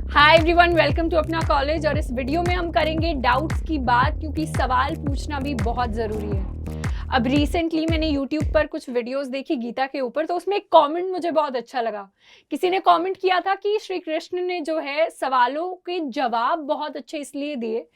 Hi everyone, welcome to अपना college. और इस वीडियो में हम करेंगे डाउट्स की बात, क्योंकि सवाल पूछना भी बहुत ज़रूरी है। अब रिसेंटली मैंने यूट्यूब पर कुछ वीडियोस देखी गीता के ऊपर, तो उसमें एक कमेंट मुझे बहुत अच्छा लगा। किसी ने कमेंट किया था कि श्री कृष्ण ने जो है सवालों के जवाब बहुत अच्छे इसलिए दिए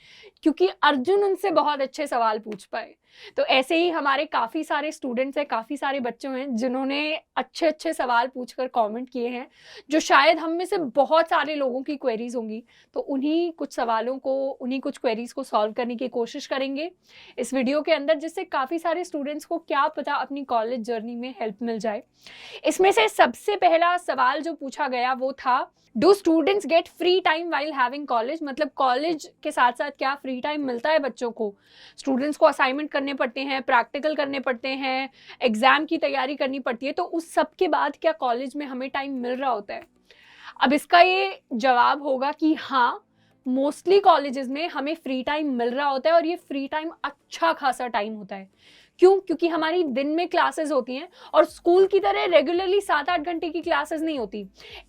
क्योंकि अर्जुन उनसे बहुत अच्छे सवाल पूछ पाए। तो ऐसे ही हमारे काफ़ी सारे स्टूडेंट्स हैं, काफ़ी सारे बच्चे हैं जिन्होंने अच्छे अच्छे सवाल पूछकर कमेंट किए हैं, जो शायद हम में से बहुत सारे लोगों की क्वेरीज होंगी। तो उन्हीं कुछ सवालों को, उन्हीं कुछ क्वेरीज को सॉल्व करने की कोशिश करेंगे इस वीडियो के अंदर, जिससे काफ़ी सारे स्टूडेंट्स को क्या पता अपनी कॉलेज जर्नी में हेल्प मिल जाए। इसमें से सबसे पहला सवाल जो पूछा गया वो था, do students get free time while having college? मतलब कॉलेज के साथ साथ क्या फ्री टाइम मिलता है बच्चों को? स्टूडेंट्स को असाइनमेंट करने पड़ते हैं, प्रैक्टिकल करने पड़ते हैं, एग्जाम की तैयारी करनी पड़ती है, तो उस सब के बाद क्या कॉलेज में हमें टाइम मिल रहा होता है? अब इसका ये जवाब होगा कि हाँ, मोस्टली कॉलेजेस में हमें फ्री टाइम मिल रहा होता है, और ये फ्री टाइम अच्छा खासा टाइम होता है। क्यों? क्योंकि हमारी दिन में क्लासेस होती हैं, और स्कूल की तरह रेगुलरली 7-8 घंटे की क्लासेस नहीं होती।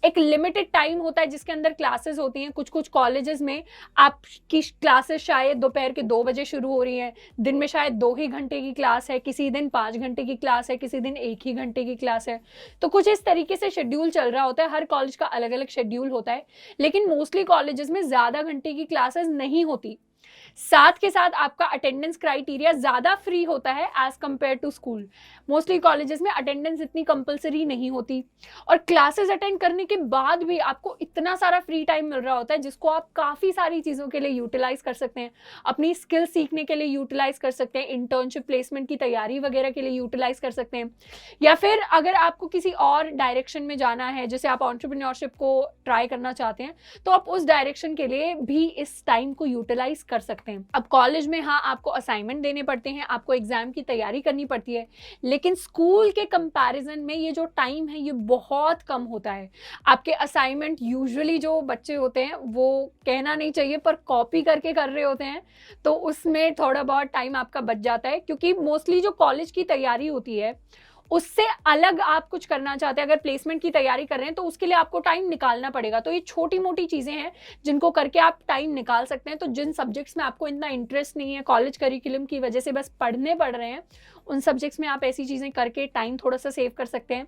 एक लिमिटेड टाइम होता है जिसके अंदर क्लासेस होती हैं। कुछ कुछ कॉलेजेस में आपकी क्लासेस शायद दोपहर के 2 बजे शुरू हो रही हैं, दिन में शायद 2 ही घंटे की क्लास है, किसी दिन 5 घंटे की क्लास है, किसी दिन 1 ही घंटे की क्लास है। तो कुछ इस तरीके से शेड्यूल चल रहा होता है, हर कॉलेज का अलग अलग शेड्यूल होता है। लेकिन मोस्टली कॉलेजेस में ज़्यादा घंटे की क्लासेस नहीं होती। साथ के साथ आपका अटेंडेंस क्राइटेरिया ज़्यादा फ्री होता है as compared to school. Mostly colleges में अटेंडेंस इतनी कंपलसरी नहीं होती, और क्लासेस अटेंड करने के बाद भी आपको इतना सारा फ्री टाइम मिल रहा होता है जिसको आप काफ़ी सारी चीज़ों के लिए यूटिलाइज कर सकते हैं। अपनी स्किल सीखने के लिए यूटिलाइज कर सकते हैं, इंटर्नशिप प्लेसमेंट की तैयारी वगैरह के लिए यूटिलाइज कर सकते हैं, या फिर अगर आपको किसी और डायरेक्शन में जाना है, जैसे आप एंटरप्रेन्योरशिप को ट्राई करना चाहते हैं, तो आप उस डायरेक्शन के लिए भी इस टाइम को यूटिलाइज कर सकते हैं। अब कॉलेज में हाँ, आपको असाइनमेंट देने पड़ते हैं, आपको एग्जाम की तैयारी करनी पड़ती है, लेकिन स्कूल के कंपैरिजन में ये जो टाइम है ये बहुत कम होता है। आपके असाइनमेंट यूजुअली जो बच्चे होते हैं वो, कहना नहीं चाहिए पर कॉपी करके कर रहे होते हैं, तो उसमें थोड़ा बहुत टाइम आपका बच जाता है, क्योंकि मोस्टली जो कॉलेज की तैयारी होती है उससे अलग आप कुछ करना चाहते हैं। अगर प्लेसमेंट की तैयारी कर रहे हैं तो उसके लिए आपको टाइम निकालना पड़ेगा। तो ये छोटी मोटी चीज़ें हैं जिनको करके आप टाइम निकाल सकते हैं। तो जिन सब्जेक्ट्स में आपको इतना इंटरेस्ट नहीं है, कॉलेज करिकुलम की वजह से बस पढ़ने पड़ रहे हैं, उन सब्जेक्ट्स में आप ऐसी चीज़ें करके टाइम थोड़ा सा सेव कर सकते हैं।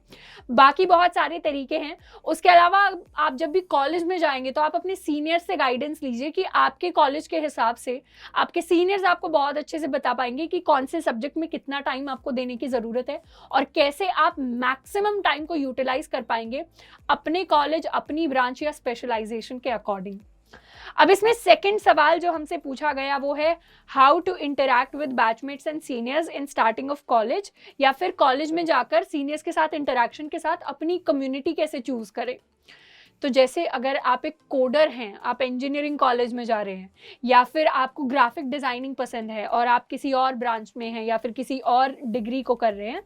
बाकी बहुत सारे तरीके हैं। उसके अलावा आप जब भी कॉलेज में जाएंगे तो आप अपने सीनियर्स से गाइडेंस लीजिए कि आपके कॉलेज के हिसाब से आपके सीनियर्स आपको बहुत अच्छे से बता पाएंगे कि कौन से सब्जेक्ट में कितना टाइम आपको देने की ज़रूरत है, और कैसे आप मैक्सिमम टाइम को यूटिलाइज कर पाएंगे अपने कॉलेज, अपनी ब्रांच या स्पेशलाइजेशन के अकॉर्डिंग। अब इसमें सेकंड सवाल जो हमसे पूछा गया वो है, how to interact with batchmates and seniors in starting of college, या फिर कॉलेज में जाकर सीनियर्स के साथ इंटरैक्शन के साथ अपनी कम्युनिटी कैसे चूज करें। तो जैसे अगर आप एक कोडर हैं, आप इंजीनियरिंग कॉलेज में जा रहे हैं, या फिर आपको ग्राफिक डिज़ाइनिंग पसंद है और आप किसी और ब्रांच में हैं या फिर किसी और डिग्री को कर रहे हैं,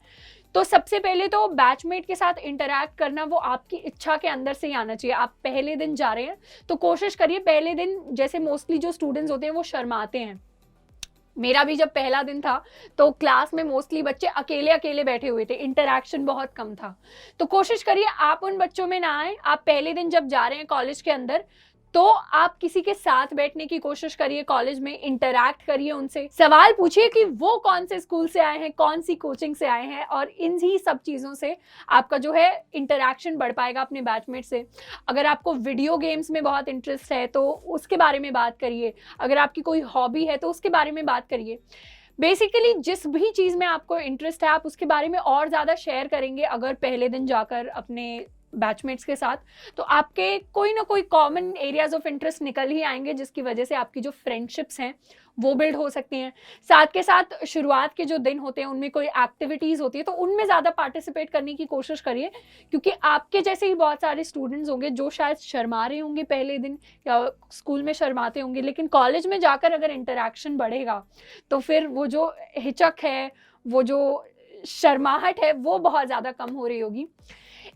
तो सबसे पहले तो बैचमेट के साथ इंटरैक्ट करना वो आपकी इच्छा के अंदर से ही आना चाहिए। आप पहले दिन जा रहे हैं तो कोशिश करिए, पहले दिन जैसे मोस्टली जो स्टूडेंट्स होते हैं वो शर्माते हैं, मेरा भी जब पहला दिन था तो क्लास में मोस्टली बच्चे अकेले अकेले बैठे हुए थे, इंटरैक्शन बहुत कम था। तो कोशिश करिए आप उन बच्चों में ना आए। आप पहले दिन जब जा रहे हैं कॉलेज के अंदर, तो आप किसी के साथ बैठने की कोशिश करिए, कॉलेज में इंटरैक्ट करिए, उनसे सवाल पूछिए कि वो कौन से स्कूल से आए हैं, कौन सी कोचिंग से आए हैं, और इन ही सब चीज़ों से आपका जो है इंटरैक्शन बढ़ पाएगा अपने बैचमेट से। अगर आपको वीडियो गेम्स में बहुत इंटरेस्ट है तो उसके बारे में बात करिए, अगर आपकी कोई हॉबी है तो उसके बारे में बात करिए। बेसिकली जिस भी चीज़ में आपको इंटरेस्ट है आप उसके बारे में और ज़्यादा शेयर करेंगे अगर पहले दिन जाकर अपने बैचमेट्स के साथ, तो आपके कोई ना कोई कॉमन एरियाज ऑफ इंटरेस्ट निकल ही आएंगे, जिसकी वजह से आपकी जो फ्रेंडशिप्स हैं वो बिल्ड हो सकती हैं। साथ के साथ शुरुआत के जो दिन होते हैं उनमें कोई एक्टिविटीज़ होती है तो उनमें ज़्यादा पार्टिसिपेट करने की कोशिश करिए, क्योंकि आपके जैसे ही बहुत सारे स्टूडेंट्स होंगे जो शायद शर्मा रहे होंगे पहले दिन, या स्कूल में शर्माते होंगे, लेकिन कॉलेज में जाकर अगर इंटरेक्शन बढ़ेगा तो फिर वो जो हिचक है, वो जो शर्माहट है, वो बहुत ज़्यादा कम हो रही होगी।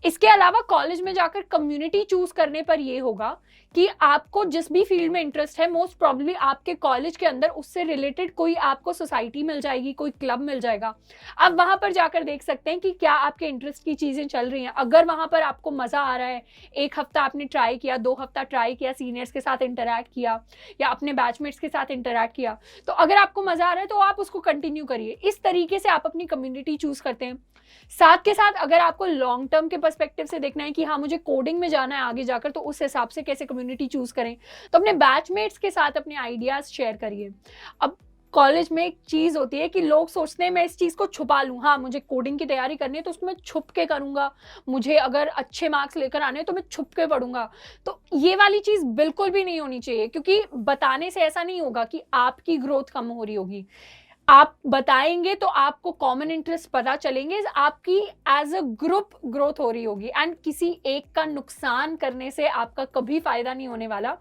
इसके अलावा कॉलेज में जाकर कम्युनिटी चूज करने पर यह होगा कि आपको जिस भी फील्ड में इंटरेस्ट है, मोस्ट प्रॉब्ली आपके कॉलेज के अंदर उससे रिलेटेड कोई आपको सोसाइटी मिल जाएगी, कोई क्लब मिल जाएगा। आप वहां पर जाकर देख सकते हैं कि क्या आपके इंटरेस्ट की चीजें चल रही हैं। अगर वहां पर आपको मजा आ रहा है, एक हफ्ता आपने ट्राई किया, 2 हफ्ता ट्राई किया, सीनियर्स के साथ इंटरैक्ट किया या अपने बैचमेट्स के साथ इंटरैक्ट किया, तो अगर आपको मजा आ रहा है तो आप उसको कंटिन्यू करिए। इस तरीके से आप अपनी कम्युनिटी चूज करते हैं। साथ के साथ अगर आपको लॉन्ग टर्म के पर्सपेक्टिव से देखना है कि हाँ मुझे कोडिंग में जाना है आगे जाकर, तो उस हिसाब से कैसे कम्युनिटी चूज करें, तो अपने बैचमेट्स के साथ अपने आइडियाज शेयर करिए। अब कॉलेज में एक चीज होती है कि लोग सोचते हैं मैं इस चीज को छुपा लूं, हाँ मुझे कोडिंग की तैयारी करनी है तो उसको मैं छुप के करूंगा, मुझे अगर अच्छे मार्क्स लेकर आने हैं तो मैं छुप के पढ़ूंगा। तो ये वाली चीज बिल्कुल भी नहीं होनी चाहिए, क्योंकि बताने से ऐसा नहीं होगा कि आपकी ग्रोथ कम हो रही होगी। आप बताएंगे तो आपको कॉमन इंटरेस्ट पता चलेंगे, आपकी एज अ ग्रुप ग्रोथ हो रही होगी। एंड किसी एक का नुकसान करने से आपका कभी फायदा नहीं होने वाला।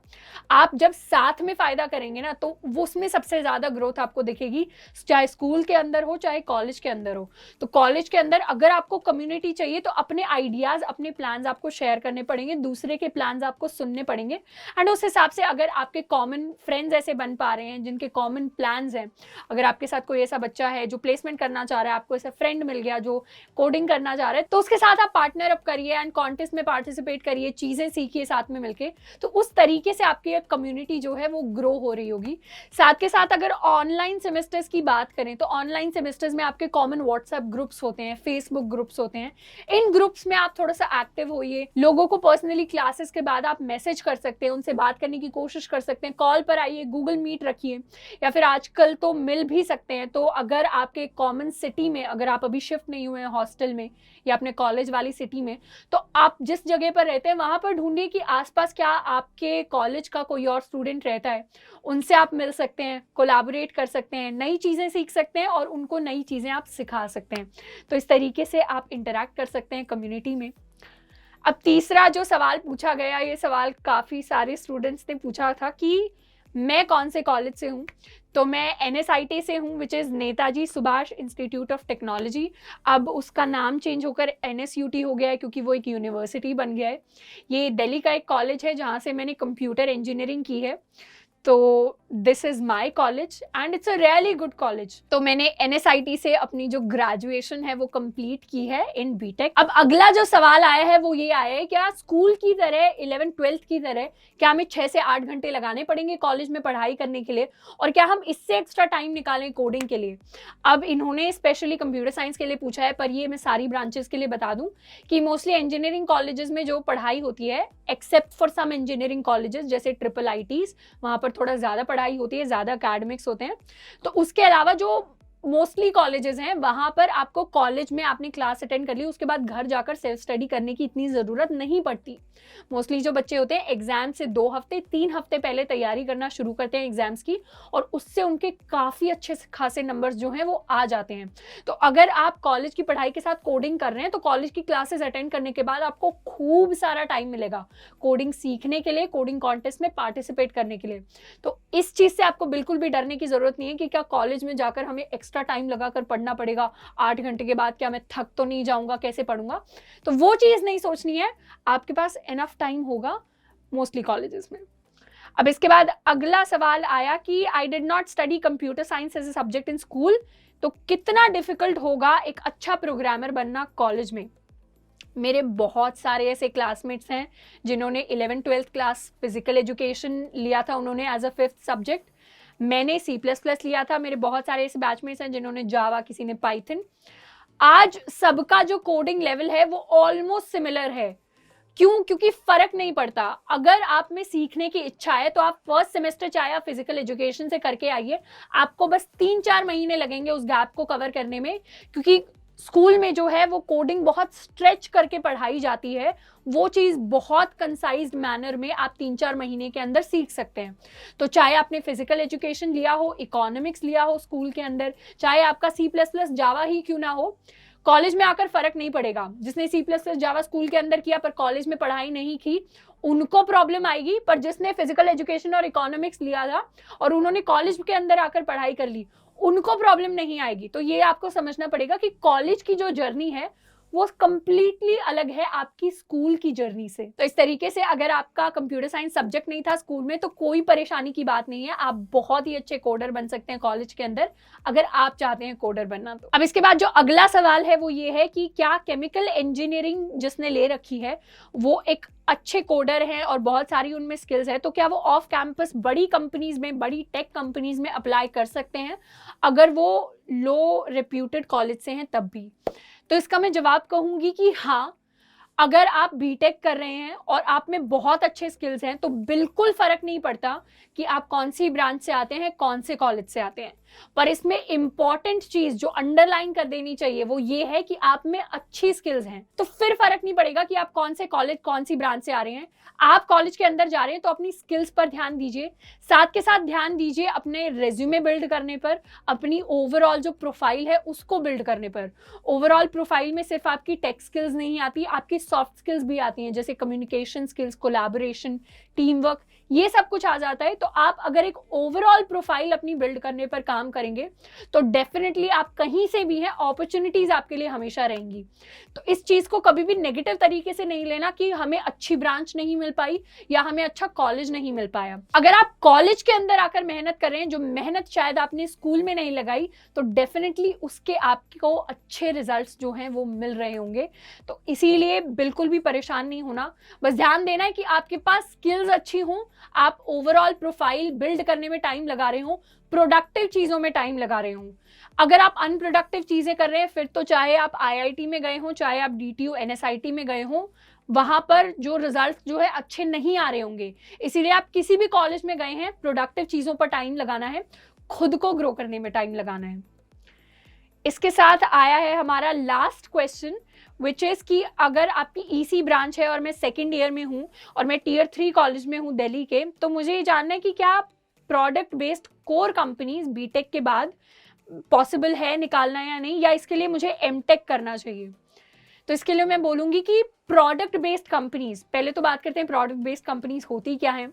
आप जब साथ में फायदा करेंगे ना, तो वो उसमें सबसे ज्यादा ग्रोथ आपको दिखेगी, चाहे स्कूल के अंदर हो चाहे कॉलेज के अंदर हो। तो कॉलेज के अंदर अगर आपको कम्युनिटी चाहिए तो अपने आइडियाज, अपने प्लान्स आपको शेयर करने पड़ेंगे, दूसरे के प्लान्स आपको सुनने पड़ेंगे। एंड उस हिसाब से अगर आपके कॉमन फ्रेंड्स ऐसे बन पा रहे हैं जिनके कॉमन प्लान्स हैं, अगर आपके साथ कोई ऐसा बच्चा है जो प्लेसमेंट करना चाह रहा है, आपको ऐसा फ्रेंड मिल गया जो कोडिंग करना चाह रहा है, तो उसके साथ आप पार्टनर अप करिए एंड कॉन्टेस्ट में पार्टिसिपेट करिए, चीजें सीखिए साथ में मिलके। तो उस तरीके से आपकी कम्युनिटी जो है वो ग्रो हो रही होगी। साथ के साथ अगर ऑनलाइन सेमेस्टर्स की बात करें तो ऑनलाइन सेमेस्टर्स में आपके कॉमन व्हाट्सएप ग्रुप्स होते हैं, फेसबुक ग्रुप्स होते हैं। इन ग्रुप्स में आप थोड़ा सा एक्टिव होइए, लोगों को पर्सनली क्लासेस के बाद आप मैसेज कर सकते हैं, उनसे बात करने की कोशिश कर सकते हैं, कॉल पर आइए, गूगल मीट रखिए, या फिर आजकल तो मिल भी सकते हैं। तो अगर आपके कॉमन सिटी में, अगर आप अभी शिफ्ट नहीं हुए हैं हॉस्टल में या अपने कॉलेज वाली सिटी में, तो आप जिस जगह पर रहते हैं वहां पर ढूंढिए कि आसपास क्या आपके कॉलेज का कोई और स्टूडेंट रहता है, उनसे आप मिल सकते हैं, कोलैबोरेट कर सकते हैं, नई चीजें सीख सकते हैं और उनको नई चीजें आप सिखा सकते हैं। तो इस तरीके से आप इंटरैक्ट कर सकते हैं कम्युनिटी में। अब तीसरा जो सवाल पूछा गया, ये सवाल काफी सारे स्टूडेंट्स ने पूछा था कि मैं कौन से कॉलेज से हूँ। तो मैं NSIT से हूँ, which is Netaji Subhash institute of technology. अब उसका नाम चेंज होकर NSUT हो गया है क्योंकि वो एक यूनिवर्सिटी बन गया है। ये दिल्ली का एक कॉलेज है जहाँ से मैंने कंप्यूटर इंजीनियरिंग की है। तो this is my college and it's a really good college. तो मैंने NSIT से अपनी जो ग्रेजुएशन है वो कंप्लीट की है इन बीटेक। अब अगला जो सवाल आया है वो ये आया है, क्या स्कूल की तरह 11th-12th की तरह क्या हमें 6 से 8 घंटे लगाने पड़ेंगे कॉलेज में पढ़ाई करने के लिए, और क्या हम इससे एक्स्ट्रा टाइम निकालें कोडिंग के लिए। अब इन्होंने स्पेशली कंप्यूटर साइंस के लिए पूछा है, पर ये मैं सारी ब्रांचेस के लिए बता दूं कि मोस्टली इंजीनियरिंग कॉलेजेस में जो पढ़ाई होती है, except for some engineering colleges जैसे IIITs, वहां पर थोड़ा ज्यादा पढ़ाई होती है, ज्यादा एकेडमिक्स होते हैं। तो उसके अलावा जो मोस्टली कॉलेजेस हैं वहां पर आपको कॉलेज में आपने क्लास अटेंड कर ली, उसके बाद घर जाकर सेल्फ स्टडी करने की इतनी जरूरत नहीं पड़ती। मोस्टली जो बच्चे होते हैं एग्जाम से 2 हफ्ते 3 हफ्ते पहले तैयारी करना शुरू करते हैं एग्जाम्स की, और उससे उनके काफी अच्छे खासे नंबर्स जो हैं वो आ जाते हैं। तो अगर आप कॉलेज की पढ़ाई के साथ कोडिंग कर रहे हैं तो कॉलेज की क्लासेस अटेंड करने के बाद आपको खूब सारा टाइम मिलेगा कोडिंग सीखने के लिए, कोडिंग कॉन्टेस्ट में पार्टिसिपेट करने के लिए। तो इस चीज से आपको बिल्कुल भी डरने की जरूरत नहीं है कि क्या कॉलेज में जाकर हमें एक्स्ट्रा टाइम लगाकर पढ़ना पड़ेगा, 8 घंटे के बाद क्या मैं थक तो नहीं जाऊंगा, कैसे पढ़ूंगा। तो वो चीज नहीं सोचनी है, आपके पास एनफ टाइम होगा मोस्टली कॉलेजेस में। अब इसके बाद अगला सवाल आया कि I did not study computer science as a subject in school, तो कितना डिफिकल्ट होगा एक अच्छा प्रोग्रामर बनना कॉलेज में। मेरे बहुत सारे ऐसे क्लासमेट्स हैं जिन्होंने 11th-12th क्लास फिजिकल एजुकेशन लिया था, उन्होंने एज अ 5th सब्जेक्ट। मैंने C++ लिया था। मेरे बहुत सारे ऐसे बैचमेट्स हैं जिन्होंने जावा, किसी ने पाइथन। आज सबका जो कोडिंग लेवल है वो ऑलमोस्ट सिमिलर है। क्यों? क्योंकि फर्क नहीं पड़ता। अगर आप में सीखने की इच्छा है तो आप फर्स्ट सेमेस्टर चाहे आप फिजिकल एजुकेशन से करके आइए, आपको बस 3-4 महीने लगेंगे उस गैप को कवर करने में, क्योंकि स्कूल में जो है वो कोडिंग बहुत स्ट्रेच करके पढ़ाई जाती है, वो चीज बहुत कंसाइज्ड मैनर में आप 3-4 महीने के अंदर सीख सकते हैं। तो चाहे आपने फिजिकल एजुकेशन लिया हो, इकोनॉमिक्स लिया हो स्कूल के अंदर, चाहे आपका C++ जावा ही क्यों ना हो, कॉलेज में आकर फर्क नहीं पड़ेगा। जिसने C++ जावा स्कूल के अंदर किया पर कॉलेज में पढ़ाई नहीं की, उनको प्रॉब्लम आएगी, पर जिसने फिजिकल एजुकेशन और इकोनॉमिक्स लिया था और उन्होंने कॉलेज के अंदर आकर पढ़ाई कर ली, उनको प्रॉब्लम नहीं आएगी। तो ये आपको समझना पड़ेगा कि कॉलेज की जो जर्नी है वो कंप्लीटली अलग है आपकी स्कूल की जर्नी से। तो इस तरीके से अगर आपका कंप्यूटर साइंस सब्जेक्ट नहीं था स्कूल में तो कोई परेशानी की बात नहीं है, आप बहुत ही अच्छे कोडर बन सकते हैं कॉलेज के अंदर अगर आप चाहते हैं कोडर बनना। तो अब इसके बाद जो अगला सवाल है वो ये है कि क्या केमिकल इंजीनियरिंग जिसने ले रखी है वो एक अच्छे कोडर हैं और बहुत सारी उनमें स्किल्स है, तो क्या वो ऑफ कैंपस बड़ी कंपनीज में, बड़ी टेक कंपनीज में अप्लाई कर सकते हैं अगर वो लो रेप्यूटेड कॉलेज से हैं तब भी? तो इसका मैं जवाब कहूंगी कि हाँ, अगर आप बीटेक कर रहे हैं और आप में बहुत अच्छे स्किल्स हैं तो बिल्कुल फर्क नहीं पड़ता कि आप कौन सी ब्रांच से आते हैं, कौन से कॉलेज से आते हैं। पर इसमें इंपॉर्टेंट चीज जो अंडरलाइन कर देनी चाहिए वो ये है कि आप में अच्छी स्किल्स हैं, तो फिर फर्क नहीं पड़ेगा कि आप कौन से कॉलेज, कौन सी ब्रांच से आ रहे हैं। आप कॉलेज के अंदर जा रहे हैं तो अपनी स्किल्स पर ध्यान दीजिए, साथ के साथ ध्यान दीजिए अपने रेज्यूमे बिल्ड करने पर, अपनी ओवरऑल जो प्रोफाइल है उसको बिल्ड करने पर। ओवरऑल प्रोफाइल में सिर्फ आपकी टेक स्किल्स नहीं आती, आपकी सॉफ्ट स्किल्स भी आती हैं, जैसे communication skills, collaboration, team work, ये सब कुछ आ जाता है। तो आप अगर एक ओवरऑल प्रोफाइल अपनी बिल्ड करने पर काम करेंगे तो डेफिनेटली आप कहीं से भी हैं, अपॉर्चुनिटीज आपके लिए हमेशा रहेंगी। तो इस चीज को कभी भी नेगेटिव तरीके से नहीं लेना कि हमें अच्छी ब्रांच नहीं मिल पाई या हमें अच्छा कॉलेज नहीं मिल पाया। अगर आप कॉलेज के अंदर आकर मेहनत कर रहे हैं, जो मेहनत शायद आपने स्कूल में नहीं लगाई, तो डेफिनेटली उसके आपको अच्छे रिजल्ट्स जो हैं वो मिल रहे होंगे। तो इसीलिए बिल्कुल भी परेशान नहीं होना, बस ध्यान देना है कि आपके पास स्किल्स अच्छी हों, आप ओवरऑल प्रोफाइल बिल्ड करने में टाइम लगा रहे हो, प्रोडक्टिव चीजों में टाइम लगा रहे हो। अगर आप अनप्रोडक्टिव चीजें कर रहे हैं फिर तो चाहे आप आईआईटी में गए हो, चाहे आप डीटीयू एनएसआईटी में गए हो, वहां पर जो रिजल्ट जो है अच्छे नहीं आ रहे होंगे। इसीलिए आप किसी भी कॉलेज में गए हैं, प्रोडक्टिव चीजों पर टाइम लगाना है, खुद को ग्रो करने में टाइम लगाना है। इसके साथ आया है हमारा लास्ट क्वेश्चन, विच इज कि अगर आपकी ईसी ब्रांच है और मैं सेकेंड ईयर में हूँ और मैं टियर 3 कॉलेज में हूँ दिल्ली के, तो मुझे ये जानना है कि क्या product based core companies BTech के बाद पॉसिबल है निकालना या नहीं, या इसके लिए मुझे एमटेक करना चाहिए? तो इसके लिए मैं बोलूंगी कि प्रोडक्ट बेस्ड कंपनीज, पहले तो बात करते हैं प्रोडक्ट बेस्ड कंपनीज होती क्या है।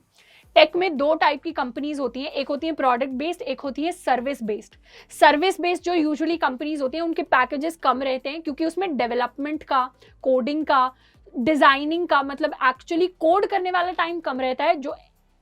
टेक में दो टाइप की कंपनीज होती हैं, एक होती है प्रोडक्ट बेस्ड, एक होती है सर्विस बेस्ड। सर्विस बेस्ड जो यूजुअली कंपनीज होती हैं उनके पैकेजेस कम रहते हैं क्योंकि उसमें डेवलपमेंट का, कोडिंग का, डिजाइनिंग का, मतलब एक्चुअली कोड करने वाला टाइम कम रहता है। जो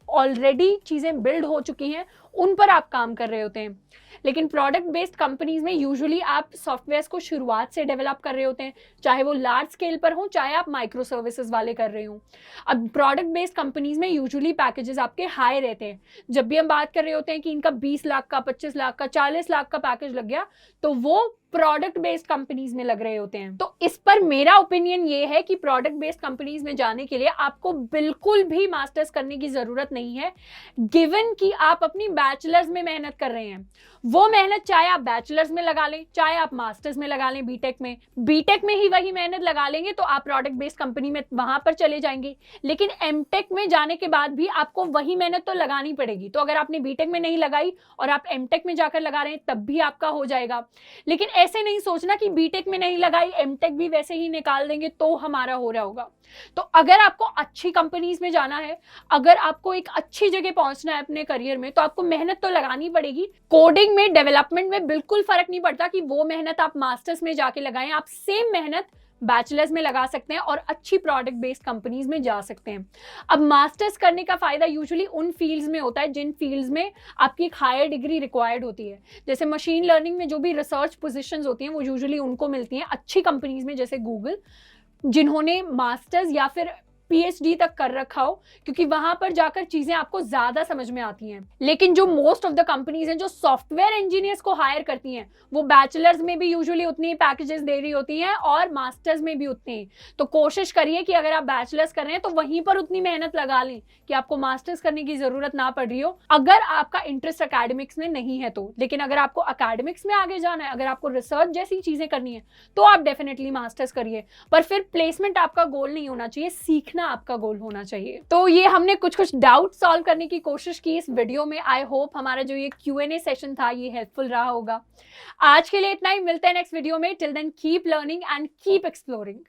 ऑलरेडी चीजें बिल्ड हो चुकी हैं उन पर आप काम कर रहे होते हैं। लेकिन प्रोडक्ट बेस्ड कंपनीज में यूजुअली आप सॉफ्टवेयर को शुरुआत से डेवलप कर रहे होते हैं, चाहे वो लार्ज स्केल पर हो, चाहे आप माइक्रो सर्विसेज वाले कर रहे हो। अब प्रोडक्ट बेस्ड कंपनीज में यूजुअली पैकेजेस आपके हाई रहते हैं। जब भी हम बात कर रहे होते हैं कि इनका 20 लाख का, 25 लाख का, 40 लाख का पैकेज लग गया, तो वो प्रोडक्ट बेस्ड कंपनीज में लग रहे होते हैं। तो इस पर मेरा ओपिनियन ये है कि प्रोडक्ट बेस्ड कंपनीज में जाने के लिए आपको बिल्कुल भी मास्टर्स करने की जरूरत नहीं है, गिवन कि आप अपनी बैचलर्स में मेहनत कर रहे हैं। वो मेहनत चाहे आप बैचलर्स में लगा लें, चाहे आप मास्टर्स में लगा लें, बीटेक में ही वही मेहनत लगा लेंगे तो आप प्रोडक्ट बेस्ड कंपनी में वहां पर चले जाएंगे। लेकिन एमटेक में जाने के बाद भी आपको वही मेहनत तो लगानी पड़ेगी। तो अगर आपने बीटेक में नहीं लगाई और आप एमटेक में जाकर लगा रहे हैं तब भी आपका हो जाएगा। लेकिन ऐसे नहीं सोचना कि बीटेक में नहीं लगाई, एमटेक भी वैसे ही निकाल देंगे तो हमारा हो रहा होगा। तो अगर आपको अच्छी कंपनीज में जाना है, अगर आपको एक अच्छी जगह पहुंचना है अपने करियर में, तो आपको मेहनत तो लगानी पड़ेगी। कोडिंग में, डेवलपमेंट में बिल्कुल फर्क नहीं पड़ता कि वो मेहनत आप मास्टर्स में जाके लगाएं, आप सेम मेहनत बैचलर्स में लगा सकते हैं और अच्छी प्रोडक्ट बेस्ड कंपनीज में जा सकते हैं। अब मास्टर्स करने का फायदा यूजुअली उन फील्ड्स में होता है जिन फील्ड्स में आपकी एक हायर डिग्री रिक्वायर्ड होती है। जैसे मशीन लर्निंग में जो भी रिसर्च पोजीशंस होती हैं वो यूजुअली उनको मिलती हैं अच्छी कंपनीज में, जैसे गूगल, जिन्होंने मास्टर्स या फिर पीएचडी तक कर रखा हो, क्योंकि वहां पर जाकर चीजें आपको ज्यादा समझ में आती हैं। लेकिन जो मोस्ट ऑफ द कंपनीज हैं जो सॉफ्टवेयर इंजीनियर्स को हायर करती हैं, वो बैचलर्स में भी यूजुअली उतनी पैकेजेस दे रही होती हैं और मास्टर्स में भी उतनी। तो कोशिश करिए कि अगर आप बैचलर्स कर रहे हैं तो वहीं पर उतनी मेहनत लगा लें कि आपको मास्टर्स करने की जरूरत ना पड़ रही हो, अगर आपका इंटरेस्ट एकेडमिक्स में नहीं है तो। लेकिन अगर आपको एकेडमिक्स में आगे जाना है, अगर आपको रिसर्च जैसी चीजें करनी है, तो आप डेफिनेटली मास्टर्स करिए। पर फिर प्लेसमेंट आपका गोल नहीं होना चाहिए, सीखना आपका गोल होना चाहिए। तो ये हमने कुछ डाउट सॉल्व करने की कोशिश की इस वीडियो में। आई होप हमारा जो ये Q&A सेशन था ये हेल्पफुल रहा होगा। आज के लिए इतना ही, मिलते हैं नेक्स्ट वीडियो में। Till then keep learning and keep exploring.